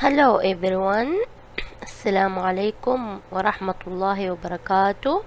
Hello everyone, السلام عليكم ورحمة الله وبركاته.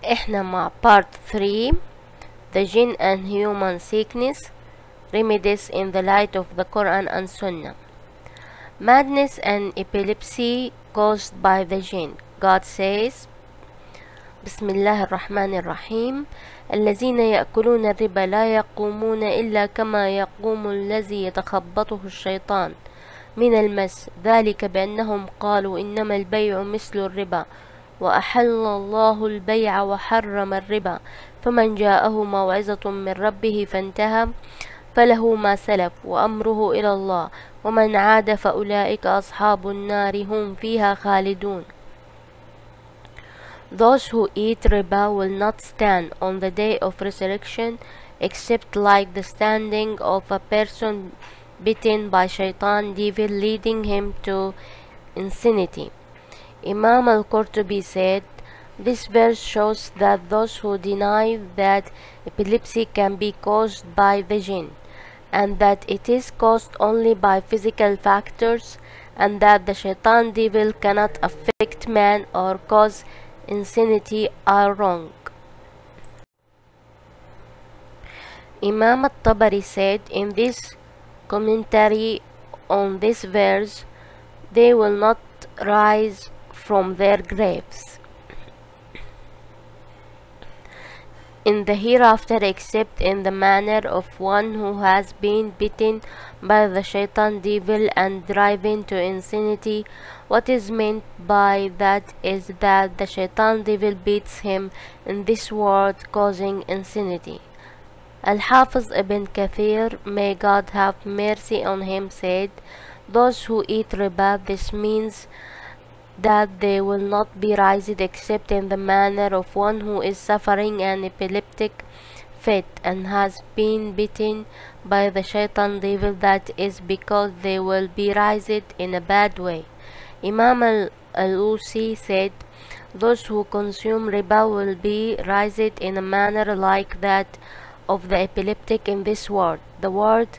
احنا مع part 3 The jinn and human sickness, remedies in the light of the Quran and Sunnah. Madness and epilepsy caused by the jinn. God says, بسم الله الرحمن الرحيم الذين يأكلون الربا لا يقومون إلا كما يقوم الذي يتخبطه الشيطان من المس ذلك بأنهم قالوا إنما البيع مثل الربا وأحل الله البيع وحرم الربا فمن جاءه موعظة من ربه فانتهى فله ما سلف وأمره إلى الله ومن عاد فأولئك أصحاب النار هم فيها خالدون. Those who eat riba will not stand on the day of resurrection except like the standing of a person bitten by shaitan devil leading him to insanity. Imam al-Qurtubi said, this verse shows that those who deny that epilepsy can be caused by the jinn and that it is caused only by physical factors and that the shaitan devil cannot affect man or cause insanity are wrong. Imam al-Tabari said in this commentary on this verse, they will not rise from their graves in the hereafter except in the manner of one who has been bitten by the shaitan devil and driven to insanity. What is meant by that is that the shaitan devil beats him in this world, causing insanity. Al-Hafiz ibn Kathir, may God have mercy on him, said, those who eat riba, this means that they will not be raised except in the manner of one who is suffering an epileptic fit and has been bitten by the shaitan devil, that is because they will be raised in a bad way. Imam al-Usi said, those who consume riba will be raised in a manner like that of the epileptic in this world. The word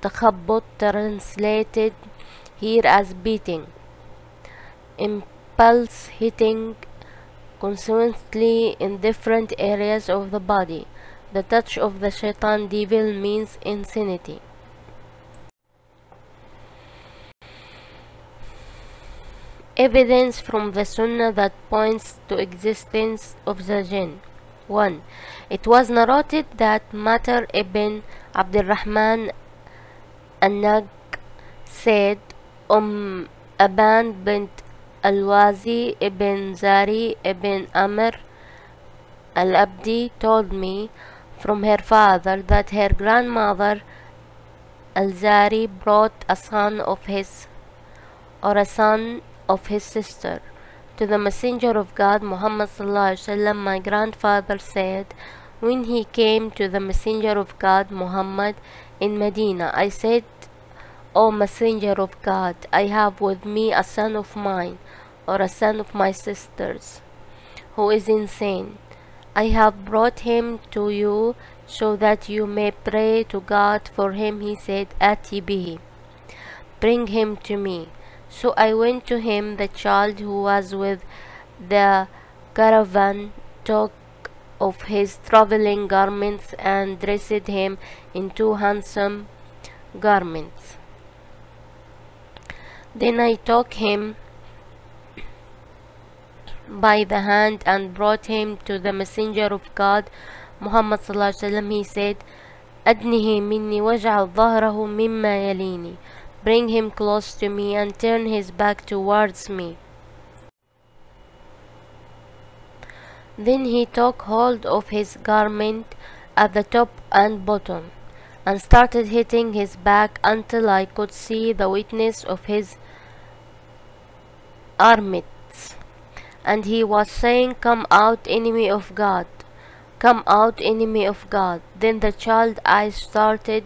takhabbut translated here as beating, impulse hitting constantly in different areas of the body. The touch of the shaitan devil means insanity. Evidence from the sunnah that points to existence of the jinn. 1. It was narrated that Matar ibn Abdurrahman al-Nag said, Aban bint al-Wazi ibn Zari ibn Amr al-Abdi told me from her father that her grandmother al-Zari brought a son of his sister to the Messenger of God Muhammad sallallahu alaihi wasallam. My grandfather said, when he came to the Messenger of God Muhammad in Medina, I said, O Messenger of God, I have with me a son of mine or a son of my sisters who is insane. I have brought him to you so that you may pray to God for him. He said, Ati bihi, bring him to me. So I went to him. The child who was with the caravan took off his traveling garments and dressed him in two handsome garments. Then I took him by the hand and brought him to the Messenger of God Muhammad sallallahu alaihi wasallam. He said, Adnihi minni waj'al dhahrahu mimma yalini, bring him close to me and turn his back towards me. Then he took hold of his garment at the top and bottom and started hitting his back until I could see the witness of his armpits. And he was saying, come out, enemy of God. Come out, enemy of God. Then the child's eyes started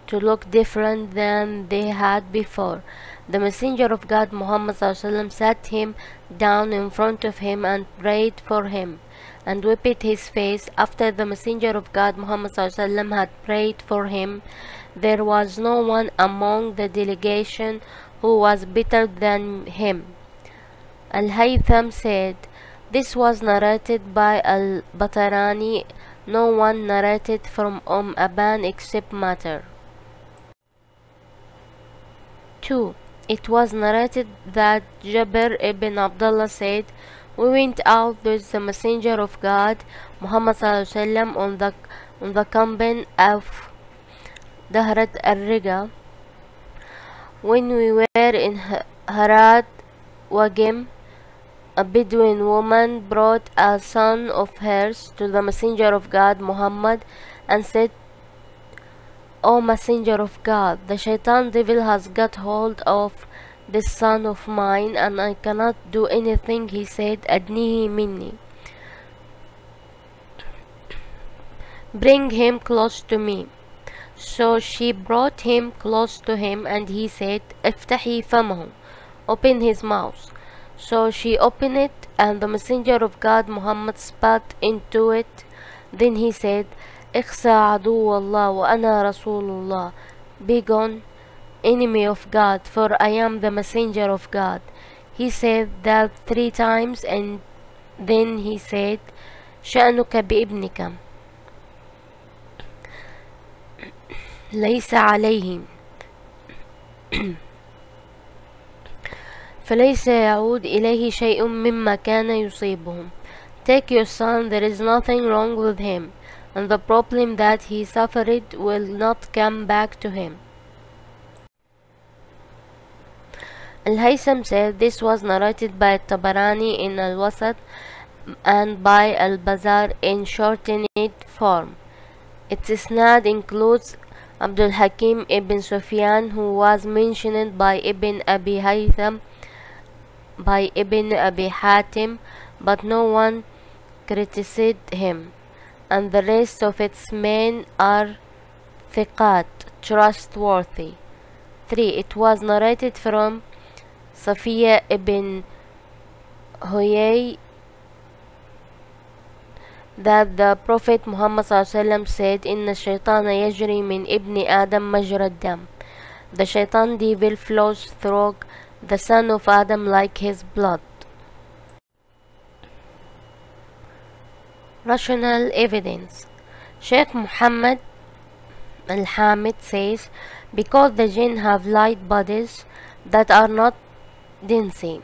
to look different than they had before. The Messenger of God Muhammad sat him down in front of him and prayed for him and wiped his face. After the Messenger of God Muhammad had prayed for him, There was no one among the delegation who was better than him. Al-Haytham said, this was narrated by Al-Batarani. No one narrated from Aban except Matter. 2. It was narrated that Jabir ibn Abdullah said, we went out with the Messenger of God, Muhammad ﷺ, on the campaign of Dahrat al-Riga. When we were in Harat Wagim, a Bedouin woman brought a son of hers to the Messenger of God, Muhammad, and said, O Messenger of God, the shaitan devil has got hold of this son of mine, and I cannot do anything. He said, Adnihi minni. Bring him close to me. So she brought him close to him, and he said, Iftahi famahu. Open his mouth. So she opened it, and the Messenger of God Muhammad spat into it. Then he said, Ikhsa adu Allah wa ana Rasulullah. Begone, enemy of God, for I am the Messenger of God. He said that 3 times, and then he said, Sha'nuka bi'ibnika. ليس عليهم فليس يعود إليه شيء مما كان يصيبهم. Take your son, there is nothing wrong with him, and the problem that he suffered will not come back to him. Al-Haytham said this was narrated by Tabarani in Al-Wasat and by Al-Bazar in shortened form. Its isnad includes Abdul Hakim ibn Sufyan, who was mentioned by Ibn Abi Hatim, but no one criticized him, and the rest of its men are thiqat, trustworthy. 3. It was narrated from Safiya ibn Huyay that the Prophet Muhammad ﷺ said, Inna shaytana yajri min ibni Adam majra dam. The shaitan devil flows through the son of Adam like his blood. Rational evidence. Sheikh Muhammad Al-Hamid says, because the jinn have light bodies that are not densy,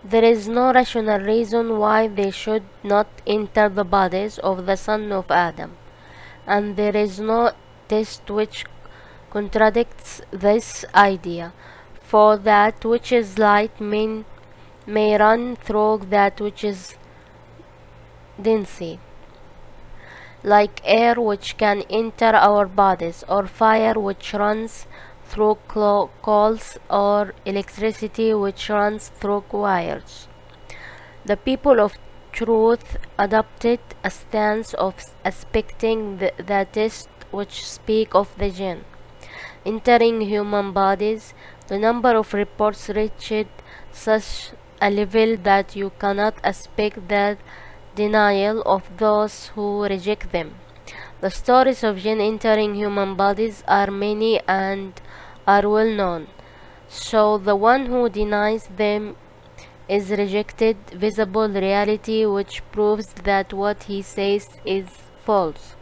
there is no rational reason why they should not enter the bodies of the son of Adam, and there is no test which contradicts this idea, for that which is light may run through that which is densy, like air which can enter our bodies, or fire which runs through coals, or electricity which runs through wires. The people of truth adopted a stance of expecting the tests which speak of the jinn entering human bodies. The number of reports reached such a level that you cannot expect the denial of those who reject them. The stories of jinn entering human bodies are many and are well known, so the one who denies them is rejected visible reality, which proves that what he says is false.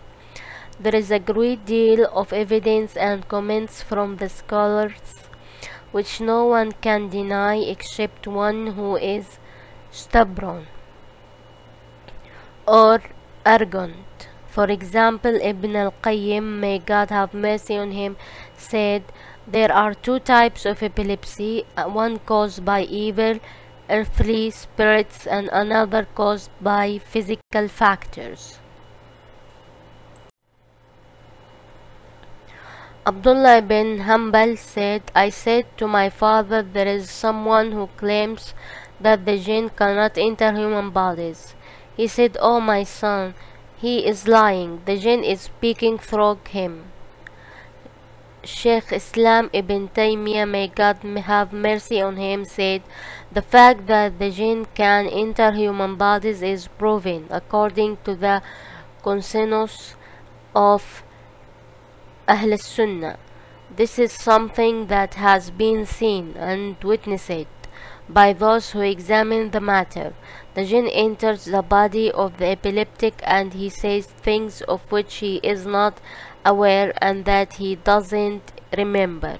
There is a great deal of evidence and comments from the scholars which no one can deny except one who is stubborn or arrogant. For example, Ibn al-Qayyim, may God have mercy on him, said there are 2 types of epilepsy, one caused by evil earthly spirits and another caused by physical factors. Abdullah ibn Hanbal said, I said to my father, there is someone who claims that the jinn cannot enter human bodies. He said, oh my son, he is lying, the jinn is speaking through him. Sheikh Islam ibn Taymiyyah, may God have mercy on him, said, the fact that the jinn can enter human bodies is proven according to the consensus of Ahl Sunnah. This is something that has been seen and witnessed by those who examine the matter. The jinn enters the body of the epileptic and he says things of which he is not aware and that he doesn't remember.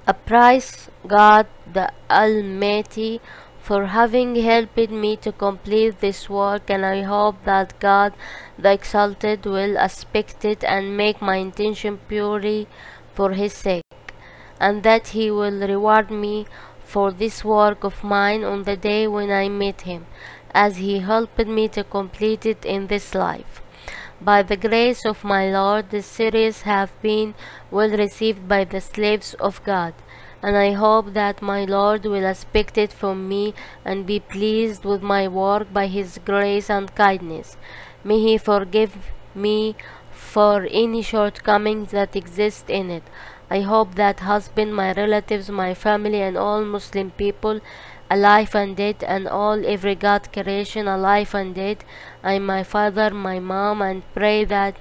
I praise God the Almighty for having helped me to complete this work, and I hope that God the Exalted will aspect it and make my intention purely for His sake, and that He will reward me for this work of mine on the day when I meet Him, as He helped me to complete it in this life. By the grace of my Lord, this series have been well received by the slaves of God, and I hope that my Lord will expect it from me and be pleased with my work by His grace and kindness. May He forgive me for any shortcomings that exist in it. I hope that husband, my relatives, my family, and all Muslim people, alive and dead, and all every God creation, alive and dead, and my father, my mom, and pray that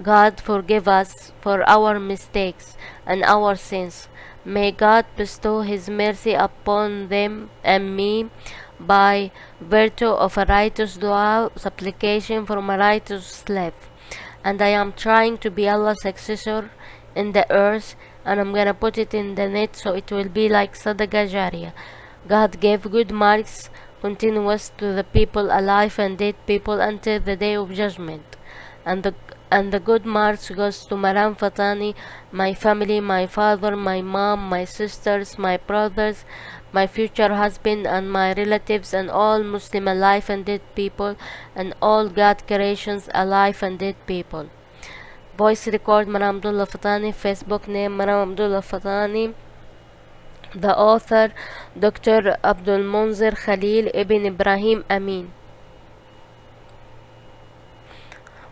God forgive us for our mistakes and our sins. May God bestow His mercy upon them and me by virtue of a righteous dua, supplication from a righteous slave. And I am trying to be Allah's successor in the earth, and I'm gonna put it in the net so it will be like Sadaqah Jariyah. God gave good marks continuous to the people, alive and dead people, until the day of judgment. And the good marks goes to Maram Fatani, my family, my father, my mom, my sisters, my brothers, my future husband, and my relatives, and all Muslim alive and dead people, and all God creations alive and dead people. Voice record Maram Abdullah Fatani. Facebook name Maram Abdullah Fatani. The author Dr. Abdul Munzir Khalil ibn Ibrahim Amin.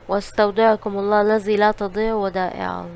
واستودعكم الله الذي لا تضيع ودائعه.